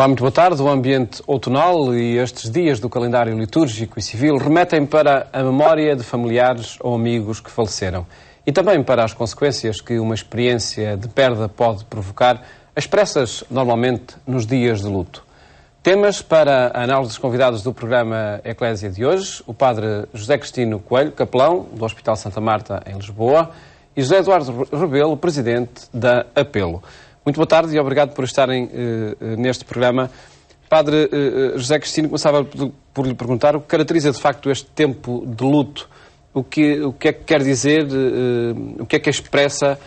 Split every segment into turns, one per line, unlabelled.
Olá, muito boa tarde. O ambiente outonal e estes dias do calendário litúrgico e civil remetem para a memória de familiares ou amigos que faleceram e também para as consequências que uma experiência de perda pode provocar, expressas normalmente nos dias de luto. Temas para a análise dos convidados do programa Eclésia de hoje: o padre José Cristino Coelho, capelão do Hospital Santa Marta, em Lisboa, e José Eduardo Rebelo, presidente da Apelo. Muito boa tarde e obrigado por estarem neste programa. Padre José Cristino, começava por lhe perguntar o que caracteriza de facto este tempo de luto. O que é que quer dizer, o que é que expressa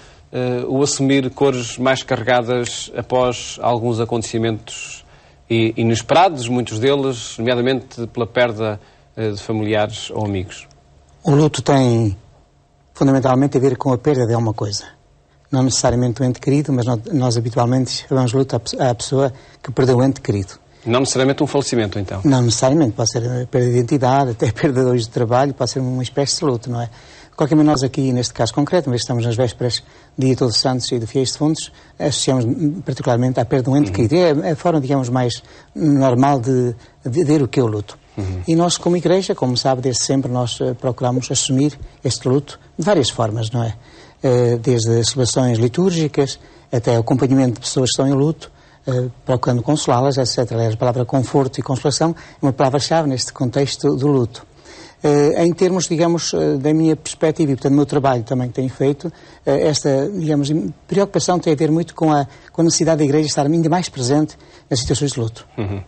o assumir cores mais carregadas após alguns acontecimentos inesperados, muitos deles, nomeadamente pela perda de familiares ou amigos?
O luto tem fundamentalmente a ver com a perda de alguma coisa. Não necessariamente um ente querido, mas nós habitualmente chamamos luto à pessoa que perdeu um ente querido.
Não necessariamente um falecimento, então?
Não necessariamente. Pode ser a perda de identidade, até a perda de hoje de trabalho, pode ser uma espécie de luto, não é? De qualquer maneira, nós aqui, neste caso concreto, mas estamos nas vésperas de Dia Todos Santos e de Fiéis Defuntos, associamos particularmente à perda de um ente querido. É a forma, digamos, mais normal de ver o que é o luto. E nós, como Igreja, como sabe, desde sempre nós procuramos assumir este luto de várias formas, não é? Desde as celebrações litúrgicas até o acompanhamento de pessoas que estão em luto, procurando consolá-las, etc. Aliás, a palavra conforto e consolação é uma palavra-chave neste contexto do luto. Em termos, digamos, da minha perspectiva e, portanto, do meu trabalho também que tenho feito, esta, digamos, preocupação tem a ver muito com a necessidade da Igreja estar ainda mais presente nas situações de luto.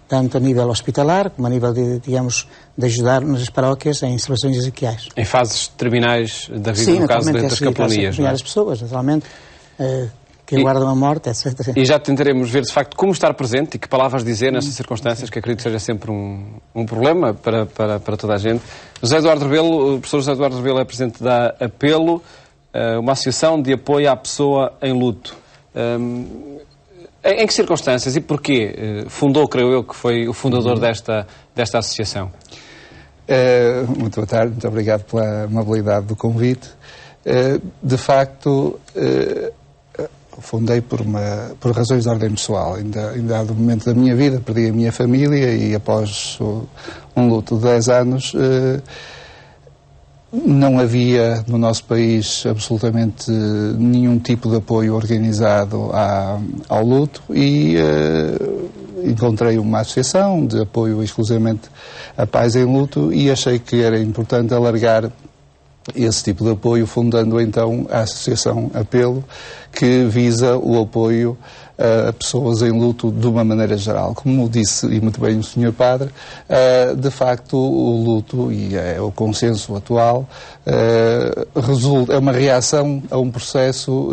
Tanto a nível hospitalar, como a nível de, digamos, de ajudar nas paróquias em celebrações ezequiais.
Em fases terminais da vida, no caso das capelanias, não é?
As pessoas, naturalmente, que aguardam a morte, etc.
E já tentaremos ver, de facto, como estar presente e que palavras dizer nessas circunstâncias, que acredito que seja sempre um problema para toda a gente. José Eduardo Rebelo, o professor José Eduardo Rebelo é presidente da Apelo, uma associação de apoio à pessoa em luto. Em que circunstâncias e porquê fundou, creio eu, que foi o fundador desta associação?
Muito boa tarde, muito obrigado pela amabilidade do convite. De facto, fundei por razões de ordem pessoal. Em dado momento da minha vida, perdi a minha família e após um luto de 10 anos, não havia no nosso país absolutamente nenhum tipo de apoio organizado ao luto e encontrei uma associação de apoio exclusivamente a pais em luto e achei que era importante alargar esse tipo de apoio, fundando então a Associação Apelo, que visa o apoio a pessoas em luto de uma maneira geral. Como disse, e muito bem o Sr. Padre, de facto o luto, e é o consenso atual, é uma reação a um processo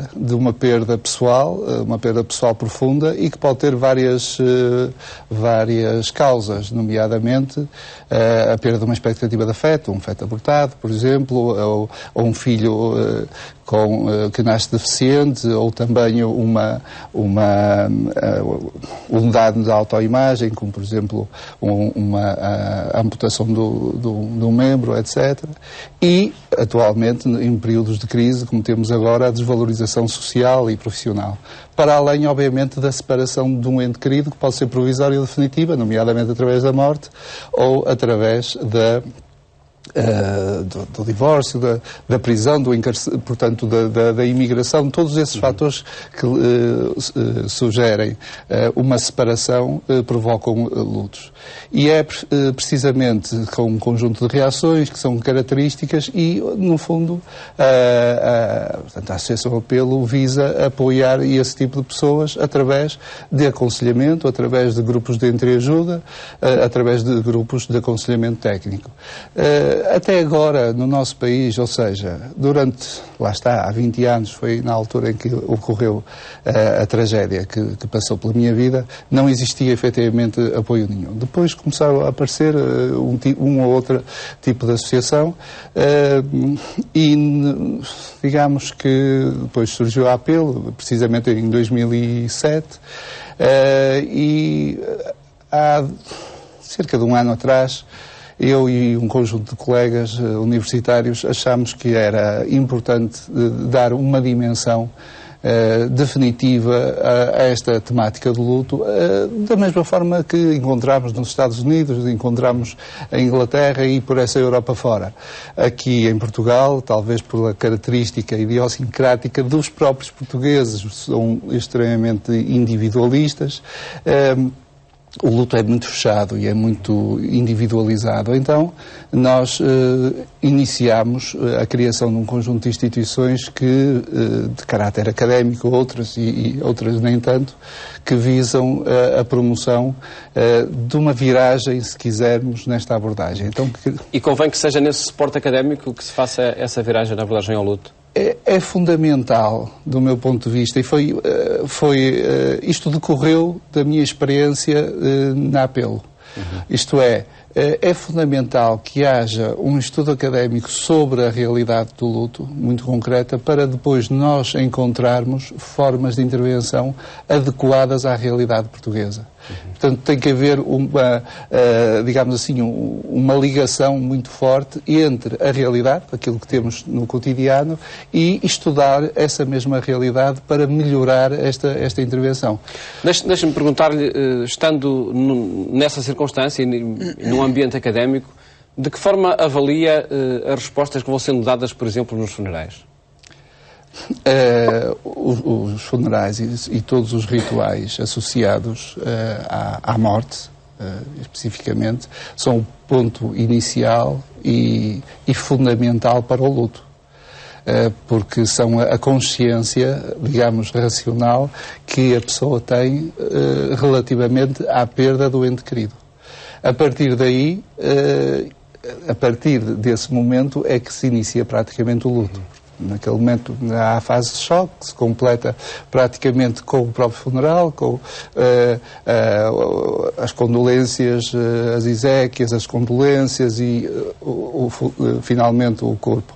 de uma perda pessoal profunda e que pode ter várias causas, nomeadamente a perda de uma expectativa de afeto, um feto abortado, por exemplo, ou um filho que nasce deficiente, ou também uma unidade de autoimagem, como por exemplo a amputação de um membro, etc. E, atualmente, em períodos de crise, como temos agora, a desvalorização social e profissional. Para além, obviamente, da separação de um ente querido, que pode ser provisória ou definitiva, nomeadamente através da morte, ou através do divórcio, da prisão, portanto, da imigração, todos esses fatores que sugerem uma separação provocam lutos. E é precisamente com um conjunto de reações que são características e, no fundo, portanto, a Associação Apelo visa apoiar esse tipo de pessoas através de aconselhamento, através de grupos de entreajuda, através de grupos de aconselhamento técnico. Até agora, no nosso país, ou seja, há 20 anos, foi na altura em que ocorreu a tragédia que passou pela minha vida, não existia efetivamente apoio nenhum. Depois começaram a aparecer um ou outro tipo de associação e digamos que depois surgiu a Apelo, precisamente em 2007, e há cerca de um ano atrás eu e um conjunto de colegas universitários achámos que era importante dar uma dimensão definitiva a esta temática do luto, da mesma forma que encontramos nos Estados Unidos, encontramos em Inglaterra e por essa Europa fora. Aqui em Portugal, talvez pela característica idiosincrática dos próprios portugueses, são extremamente individualistas, o luto é muito fechado e é muito individualizado. Então, nós iniciamos a criação de um conjunto de instituições que, de caráter académico, outras e outras nem tanto, que visam a promoção de uma viragem, se quisermos, nesta abordagem. Então,
E convém que seja nesse suporte académico que se faça essa viragem na abordagem ao luto?
É fundamental, do meu ponto de vista, e isto decorreu da minha experiência na Apelo. Isto é fundamental que haja um estudo académico sobre a realidade do luto, muito concreta, para depois nós encontrarmos formas de intervenção adequadas à realidade portuguesa. Portanto, tem que haver digamos assim, uma ligação muito forte entre a realidade, aquilo que temos no cotidiano, e estudar essa mesma realidade para melhorar esta intervenção.
Deixe-me perguntar-lhe, estando nessa circunstância e num ambiente académico, de que forma avalia as respostas que vão sendo dadas, por exemplo, nos funerais?
Os funerais e todos os rituais associados à morte, especificamente, são o ponto inicial e fundamental para o luto. Porque são a consciência, digamos, racional que a pessoa tem relativamente à perda do ente querido. A partir daí, a partir desse momento, é que se inicia praticamente o luto. Naquele momento há a fase de choque, que se completa praticamente com o próprio funeral, com as condolências, as exéquias, as condolências e finalmente o corpo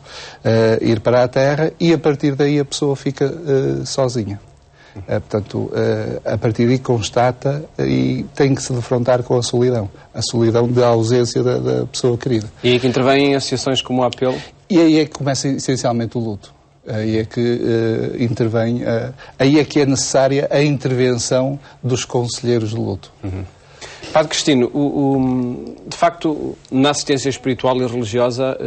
ir para a terra, e a partir daí a pessoa fica sozinha. Portanto, a partir daí constata e tem que se defrontar com a solidão da ausência da pessoa querida.
E aí que intervêm associações como o Apelo?
E aí é que começa essencialmente o luto. Aí é que intervém, aí é que é necessária a intervenção dos conselheiros de luto.
Padre Cristino, de facto, na assistência espiritual e religiosa,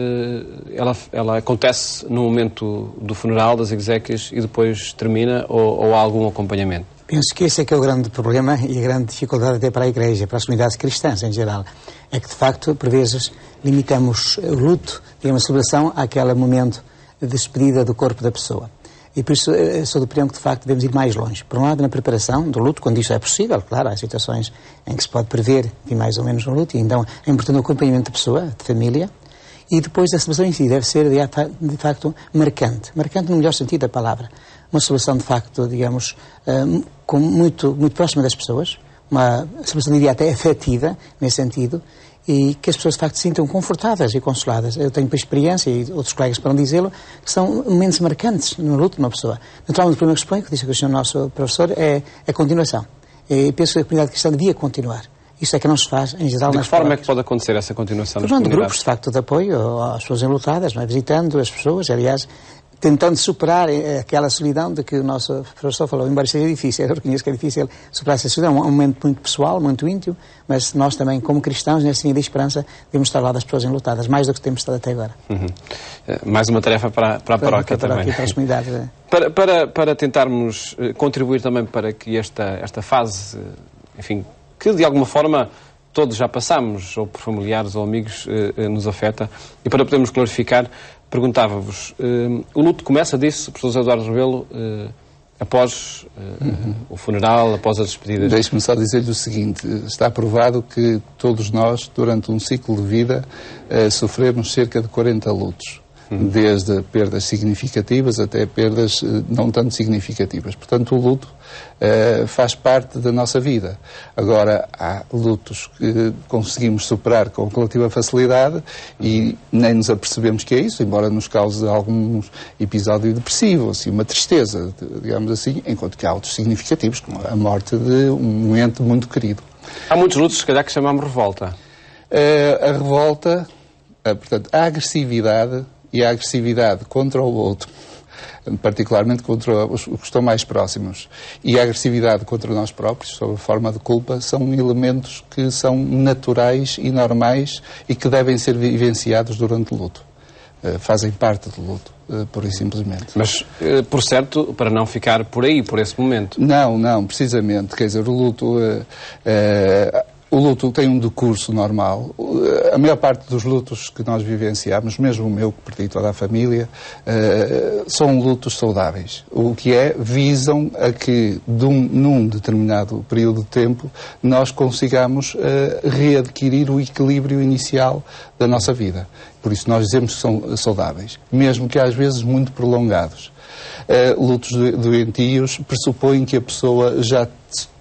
ela acontece no momento do funeral, das exéquias, e depois termina, ou há algum acompanhamento?
Penso que esse é que é o grande problema e a grande dificuldade até para a Igreja, para as comunidades cristãs em geral. É que, de facto, por vezes, limitamos o luto, digamos, a celebração àquele momento de despedida do corpo da pessoa. E por isso sou do opinião que, de facto, devemos ir mais longe. Por um lado, na preparação do luto, quando isso é possível, claro, há situações em que se pode prever de mais ou menos um luto, e então é importante o acompanhamento da pessoa, de família, e depois da celebração em si deve ser, de facto, marcante. Marcante no melhor sentido da palavra. Uma celebração, de facto, digamos, muito próxima das pessoas, uma celebração, diria, até afetiva, nesse sentido, e que as pessoas, de facto, se sintam confortadas e consoladas. Eu tenho, por experiência, e outros colegas podem dizê-lo, que são momentos marcantes no luto de uma pessoa. Naturalmente, o primeiro que expõe, que disse que o senhor nosso professor, é a continuação. E penso que a comunidade cristã devia continuar. Isso é que não se faz, em geral,
nas
nas
forma
paróquias.
É que pode acontecer essa continuação nas
comunidades?
comunidades?
Grupos, de facto, de apoio às pessoas enlutadas, não é? Visitando as pessoas, aliás, tentando superar aquela solidão de que o nosso professor falou, embora seja difícil, eu reconheço que é difícil superar essa solidão, é um momento muito pessoal, muito íntimo, mas nós também, como cristãos, nessa linha de esperança, devemos estar lá das pessoas enlutadas, mais do que temos estado até agora.
Mais uma tarefa para a paróquia também.
Para as comunidades.
Para tentarmos contribuir também para que esta fase, enfim, que de alguma forma todos já passamos, ou por familiares ou amigos, nos afeta, e para podermos clarificar, perguntava-vos, o luto começa, disse o professor Eduardo Rebelo, após o funeral, após as despedidas?
Deixe-me só dizer-lhe o seguinte, está provado que todos nós, durante um ciclo de vida, sofremos cerca de 40 lutos. Desde perdas significativas até perdas não tanto significativas. Portanto, o luto faz parte da nossa vida. Agora, há lutos que conseguimos superar com relativa facilidade e nem nos apercebemos que é isso, embora nos cause algum episódio depressivo, assim, uma tristeza, digamos assim, enquanto que há outros significativos, como a morte de um ente muito querido.
Há muitos lutos, se calhar, que chamamos revolta.
A revolta, portanto, a agressividade e a agressividade contra o outro, particularmente contra os que estão mais próximos. E a agressividade contra nós próprios, sob a forma de culpa, são elementos que são naturais e normais e que devem ser vivenciados durante o luto. Fazem parte do luto, pura e simplesmente.
Mas, por certo, para não ficar por aí, por esse momento?
Não, precisamente. Quer dizer, o luto tem um decurso normal. A maior parte dos lutos que nós vivenciamos, mesmo o meu, que perdi toda a família, são lutos saudáveis. O que visam a que, num determinado período de tempo, nós consigamos readquirir o equilíbrio inicial da nossa vida. Por isso nós dizemos que são saudáveis, mesmo que às vezes muito prolongados. Lutos doentios pressupõem que a pessoa já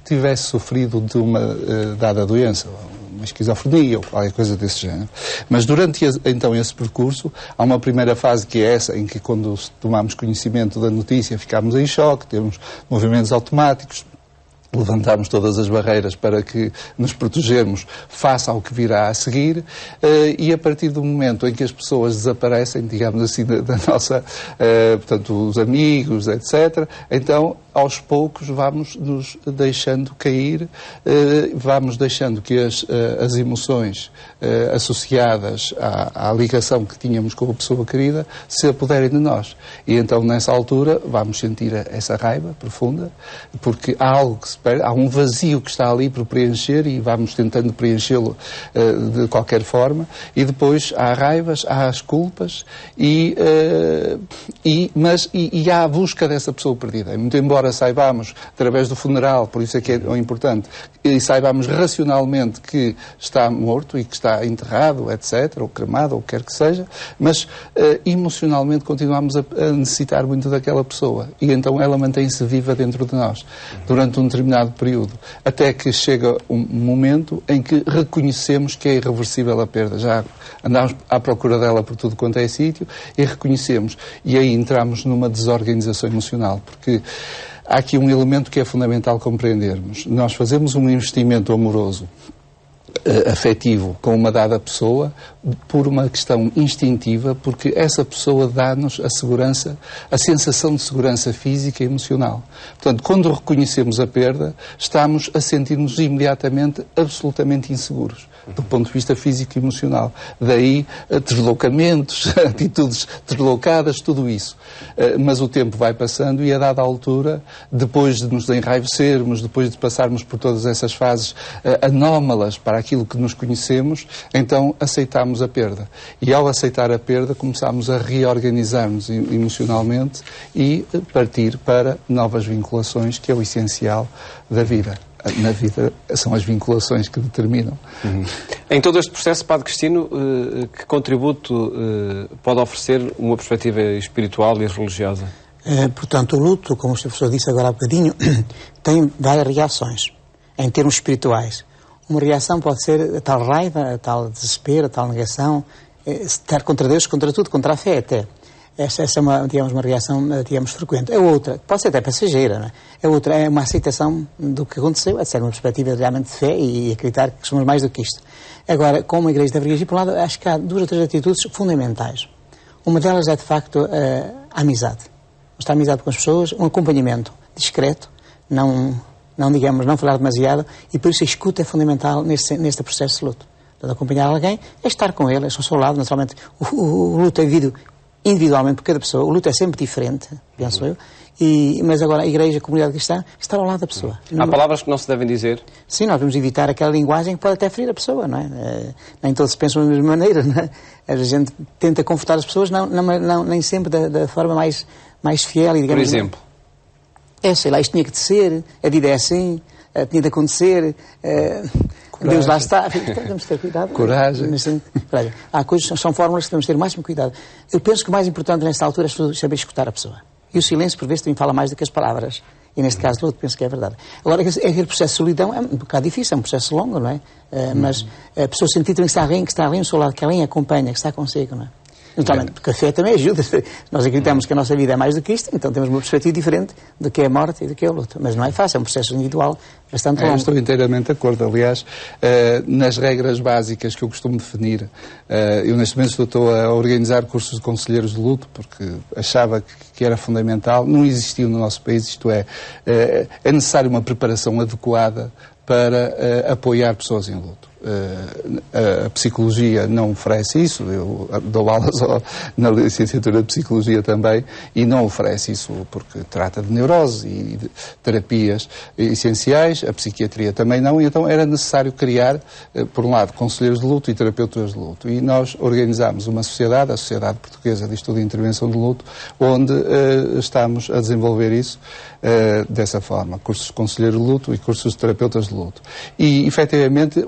tivesse sofrido de uma dada doença, uma esquizofrenia ou qualquer coisa desse género. Mas durante então esse percurso, há uma primeira fase que é essa, em que quando tomamos conhecimento da notícia ficamos em choque, temos movimentos automáticos, levantamos todas as barreiras para que nos protegermos face ao que virá a seguir, e a partir do momento em que as pessoas desaparecem, digamos assim, da nossa, portanto, os amigos, etc., então, aos poucos, vamos nos deixando cair, vamos deixando que as emoções associadas à ligação que tínhamos com a pessoa querida se apoderem de nós. E então, nessa altura, vamos sentir essa raiva profunda, porque há algo que se perde, há um vazio que está ali por preencher e vamos tentando preenchê-lo de qualquer forma, e depois há raivas, há as culpas mas há a busca dessa pessoa perdida. Muito embora saibamos, através do funeral, por isso é que é importante, e saibamos racionalmente que está morto e que está enterrado, etc., ou cremado, ou o que quer que seja, mas emocionalmente continuamos a necessitar muito daquela pessoa. E então ela mantém-se viva dentro de nós, durante um determinado período, até que chega um momento em que reconhecemos que é irreversível a perda. Já andamos à procura dela por tudo quanto é sítio e reconhecemos. E aí entramos numa desorganização emocional, porque há aqui um elemento que é fundamental compreendermos. Nós fazemos um investimento amoroso, afetivo, com uma dada pessoa, por uma questão instintiva, porque essa pessoa dá-nos a segurança, a sensação de segurança física e emocional. Portanto, quando reconhecemos a perda, estamos a sentir-nos imediatamente absolutamente inseguros, do ponto de vista físico e emocional. Daí, deslocamentos, atitudes deslocadas, tudo isso. Mas o tempo vai passando e, a dada altura, depois de nos enraivecermos, depois de passarmos por todas essas fases anómalas para aquilo que nos conhecemos, então aceitamos a perda. E, ao aceitar a perda, começamos a reorganizar-nos emocionalmente e partir para novas vinculações, que é o essencial da vida. Na vida são as vinculações que determinam.
Em todo este processo, Padre Cristino, que contributo pode oferecer uma perspectiva espiritual e religiosa?
Portanto, o luto, como o Sr. Professor disse agora há bocadinho, tem várias reações, em termos espirituais. Uma reação pode ser a tal raiva, a tal desespero, a tal negação, estar contra Deus, contra tudo, contra a fé até. Essa é uma reação, digamos, frequente. A outra, pode ser até passageira, não é? A outra é uma aceitação do que aconteceu, é ser uma perspectiva realmente de fé e acreditar que somos mais do que isto. Agora, como a Igreja deve reagir, por um lado, acho que há duas ou três atitudes fundamentais. Uma delas é, de facto, a amizade. Mostrar amizade com as pessoas, um acompanhamento discreto, não falar demasiado, e por isso a escuta é fundamental neste processo de luto. Portanto, acompanhar alguém é estar com ele, é ao seu lado, naturalmente. O luto é vivido individualmente por cada pessoa. O luto é sempre diferente, penso eu. Mas agora a Igreja, a comunidade cristã, está ao lado da pessoa.
Há palavras que não se devem dizer?
Sim, nós devemos evitar aquela linguagem que pode até ferir a pessoa, não é? Nem todos pensam da mesma maneira, não é? A gente tenta confortar as pessoas, nem sempre da forma mais fiel e, digamos...
Por exemplo?
Sei lá, isto tinha que ser, a vida é assim, tinha de acontecer... Deus lá está. Temos de ter cuidado.
Coragem.
Há coisas, são fórmulas que temos de ter o máximo cuidado. Eu penso que o mais importante nesta altura é saber escutar a pessoa. E o silêncio, por vezes, também fala mais do que as palavras. E neste caso, luto, penso que é verdade. Agora, aquele processo de solidão é um bocado difícil, é um processo longo, não é? Mas a pessoa sentir também que está alguém ao seu lado, que alguém acompanha, que está consigo, não é? Naturalmente, o café também ajuda. Nós acreditamos que a nossa vida é mais do que isto, então temos uma perspectiva diferente do que é a morte e do que é o luto. Mas não é fácil, é um processo individual bastante longo.
Estou inteiramente de acordo. Aliás, nas regras básicas que eu costumo definir, eu neste momento estou a organizar cursos de conselheiros de luto, porque achava que era fundamental. Não existiu no nosso país, isto é necessário uma preparação adequada para apoiar pessoas em luto. A psicologia não oferece isso, eu dou aulas na licenciatura de Psicologia também, e não oferece isso porque trata de neurose e de terapias essenciais, a psiquiatria também não, e então era necessário criar, por um lado, conselheiros de luto e terapeutas de luto, e nós organizámos uma sociedade, a Sociedade Portuguesa de Estudo e Intervenção de Luto, onde estamos a desenvolver isso dessa forma, cursos de conselheiro de luto e cursos de terapeutas de luto. E, efetivamente,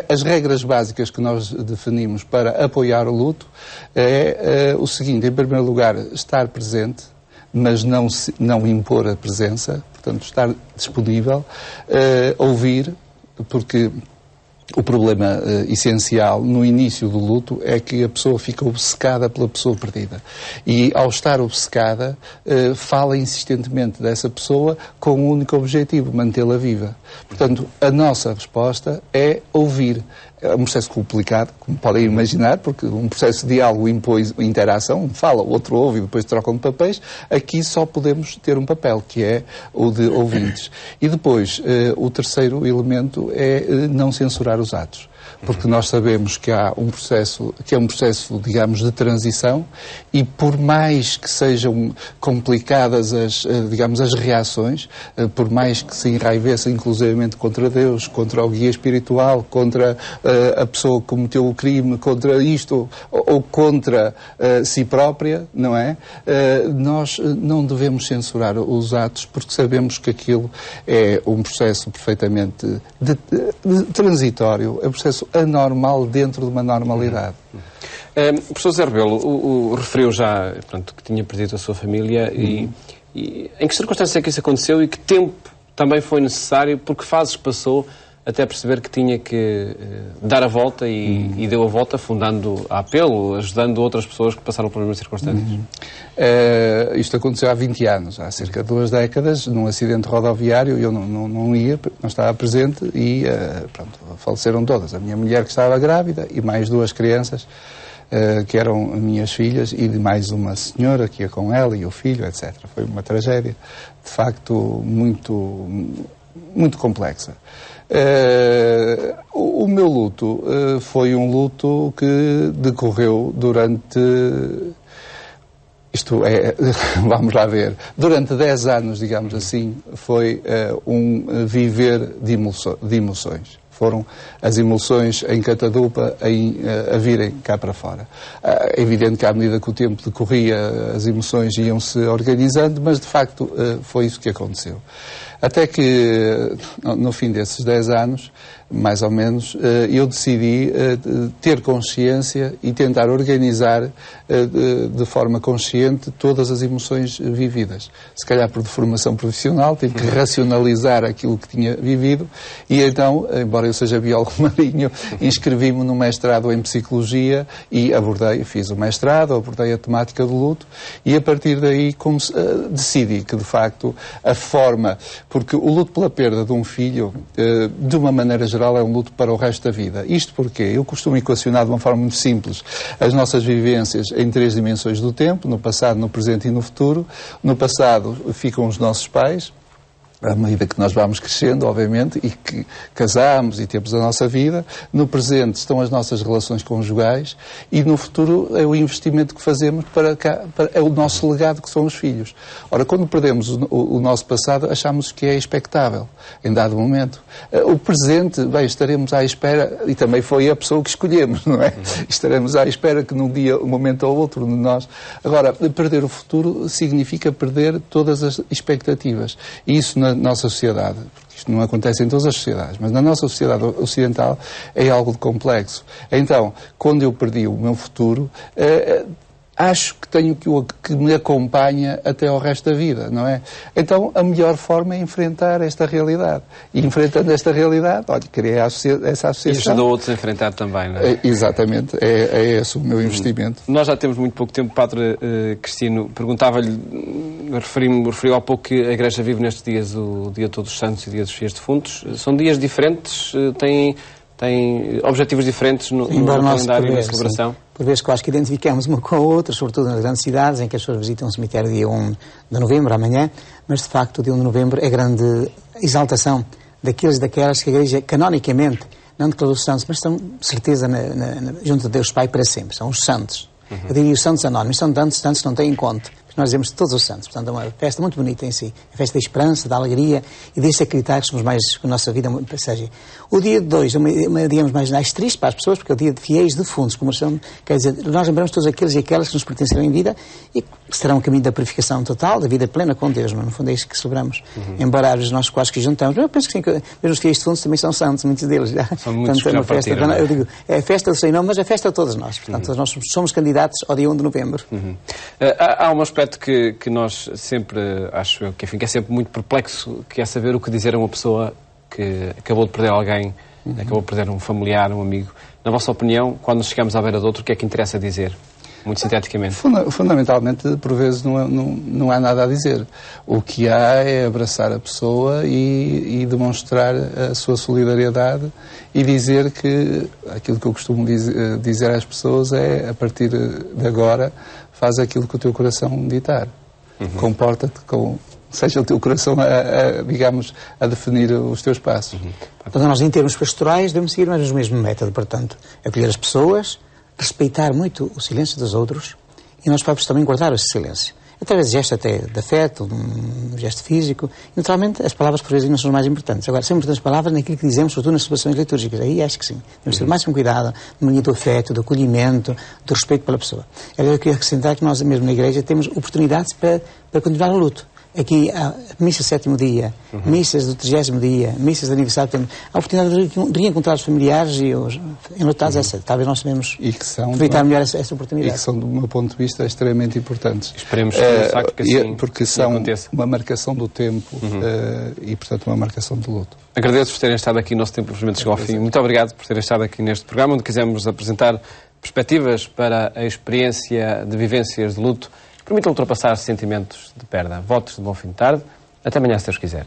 as regras básicas que nós definimos para apoiar o luto é o seguinte: em primeiro lugar, estar presente, mas não impor a presença, portanto, estar disponível, ouvir, porque o problema essencial no início do luto é que a pessoa fica obcecada pela pessoa perdida. E, ao estar obcecada, fala insistentemente dessa pessoa com um único objetivo: mantê-la viva. Portanto, a nossa resposta é ouvir. É um processo complicado, como podem imaginar, porque um processo de diálogo impõe interação, um fala, o outro ouve e depois trocam de papéis. Aqui só podemos ter um papel, que é o de ouvintes. E depois, o terceiro elemento é não censurar os atos. Porque nós sabemos que há um processo, digamos, de transição, e por mais que sejam complicadas as reações, por mais que se enraiveça inclusivamente contra Deus, contra o guia espiritual, contra a pessoa que cometeu o crime, contra isto ou contra si própria, não é? Nós não devemos censurar os atos, porque sabemos que aquilo é um processo perfeitamente transitório, é um processo anormal dentro de uma normalidade.
Professor Zé Rebelo, referiu já, portanto, que tinha perdido a sua família e em que circunstâncias é que isso aconteceu e que tempo também foi necessário, por que fases passou até perceber que tinha que dar a volta e deu a volta, fundando a Apelo, ajudando outras pessoas que passaram pelas mesmas circunstâncias?
Isto aconteceu há 20 anos, há cerca de 2 décadas, num acidente rodoviário. Eu não estava presente e faleceram todas. A minha mulher, que estava grávida, e mais 2 crianças, que eram minhas filhas, e de mais uma senhora que ia com ela e o filho, etc. Foi uma tragédia, de facto, muito, muito complexa. O meu luto foi um luto que decorreu durante... vamos lá ver, durante 10 anos, digamos assim, foi um viver de emoções. Foram as emoções em catadupa a virem cá para fora. É evidente que, à medida que o tempo decorria, as emoções iam-se organizando, mas, de facto, foi isso que aconteceu. Até que, no fim desses 10 anos, mais ou menos, eu decidi ter consciência e tentar organizar de forma consciente todas as emoções vividas. Se calhar por deformação profissional, tive que racionalizar aquilo que tinha vivido, e então, embora eu seja biólogo marinho, inscrevi-me no mestrado em Psicologia e fiz o mestrado, abordei a temática do luto, e a partir daí decidi que, de facto, a forma... Porque o luto pela perda de um filho, de uma maneira geral, é um luto para o resto da vida. Isto porque eu costumo equacionar de uma forma muito simples as nossas vivências em 3 dimensões do tempo: no passado, no presente e no futuro. No passado ficam os nossos pais, à medida que nós vamos crescendo, obviamente, e que casamos e temos a nossa vida. No presente estão as nossas relações conjugais, e no futuro é o investimento que fazemos é o nosso legado, que são os filhos. Ora, quando perdemos o nosso passado, achamos que é expectável, em dado momento. O presente, estaremos à espera, e também foi a pessoa que escolhemos, não é? Estaremos à espera que num dia, um momento ou outro, de nós... Agora, perder o futuro significa perder todas as expectativas. E isso, na nossa sociedade, porque isto não acontece em todas as sociedades, mas na nossa sociedade ocidental é algo de complexo. Então, quando eu perdi o meu futuro, acho que tenho que me acompanha até ao resto da vida, não é? Então, a melhor forma é enfrentar esta realidade. E enfrentando esta realidade, olha, criei essa associação.
E ajuda outros a enfrentar também, não é?
Exatamente, é esse o meu investimento.
Nós já temos muito pouco tempo. Padre Cristino, perguntava-lhe, referiu há pouco que a Igreja vive nestes dias o Dia de Todos os Santos e o Dia dos Fiéis Defuntos. São dias diferentes, têm objetivos diferentes no calendário e na celebração?
Sim. Por vezes que eu acho que identificamos uma com a outra, sobretudo nas grandes cidades, em que as pessoas visitam o cemitério dia 1 de novembro, amanhã, mas de facto o dia 1 de novembro é grande exaltação daqueles e daquelas que a Igreja, canonicamente, não declarou santos, mas estão, de certeza, junto de Deus Pai para sempre. São os santos. Eu diria os santos anónimos. São tantos santos que não têm conta. Nós dizemos todos os santos. Portanto, é uma festa muito bonita em si. A festa da esperança, da alegria e desse acreditar que somos mais, que a nossa vida seja. O dia 2 é, digamos, mais triste para as pessoas, porque é o dia de fiéis defuntos. Quer dizer, nós lembramos todos aqueles e aquelas que nos pertenceram em vida e que serão o caminho da purificação total, da vida plena com Deus. Mas, no fundo, é isso que celebramos. Embora às vezes nós quase que juntamos. Eu penso que sim, que mesmo os fiéis defuntos também são santos, muitos deles. Já.
São muitos.
Portanto, é uma festa. Eu digo, é a festa do sem nome, mas é a festa de todos nós. Portanto, todos nós somos candidatos ao dia 1 de novembro.
Há um aspecto que nós sempre, acho eu, que é sempre muito perplexo, que é saber o que dizer a uma pessoa que acabou de perder alguém, acabou de perder um familiar, um amigo. Na vossa opinião, quando chegamos à beira do outro, o que é que interessa dizer? Muito sinteticamente.
Fundamentalmente, por vezes, não há nada a dizer. O que há é abraçar a pessoa e demonstrar a sua solidariedade e dizer que aquilo que eu costumo dizer às pessoas é, a partir de agora, faz aquilo que o teu coração ditar. Comporta-te seja o teu coração digamos, a definir os teus passos.
Portanto, nós, em termos pastorais, devemos seguir mais o mesmo método. Portanto, acolher as pessoas, respeitar muito o silêncio dos outros e nós próprios também guardar esse silêncio. Através de gesto até de afeto, um gesto físico. E, naturalmente, as palavras, por vezes, não são as mais importantes. Agora, são importantes as palavras naquilo que dizemos, sobretudo nas celebrações litúrgicas. Aí acho que sim. Devemos ter o máximo cuidado no maneira do afeto, do acolhimento, do respeito pela pessoa. Eu queria acrescentar que nós, mesmo na Igreja, temos oportunidades para continuar o luto. Aqui há missas do 7º dia, missas do 30º dia, missas de aniversário. Há a oportunidade de reencontrar os familiares e os enlutados. Talvez nós sabemos aproveitar melhor essa oportunidade.
E que são, do meu ponto de vista, extremamente importantes.
Esperemos que assim
porque são
aconteça.
Uma marcação do tempo e, portanto, uma marcação do luto.
Agradeço por terem estado aqui. O nosso tempo, infelizmente, chegou ao fim. Muito obrigado por terem estado aqui neste programa, onde quisemos apresentar perspectivas para a experiência de vivências de luto. Permitam ultrapassar sentimentos de perda. Votos de bom fim de tarde. Até amanhã, se Deus quiser.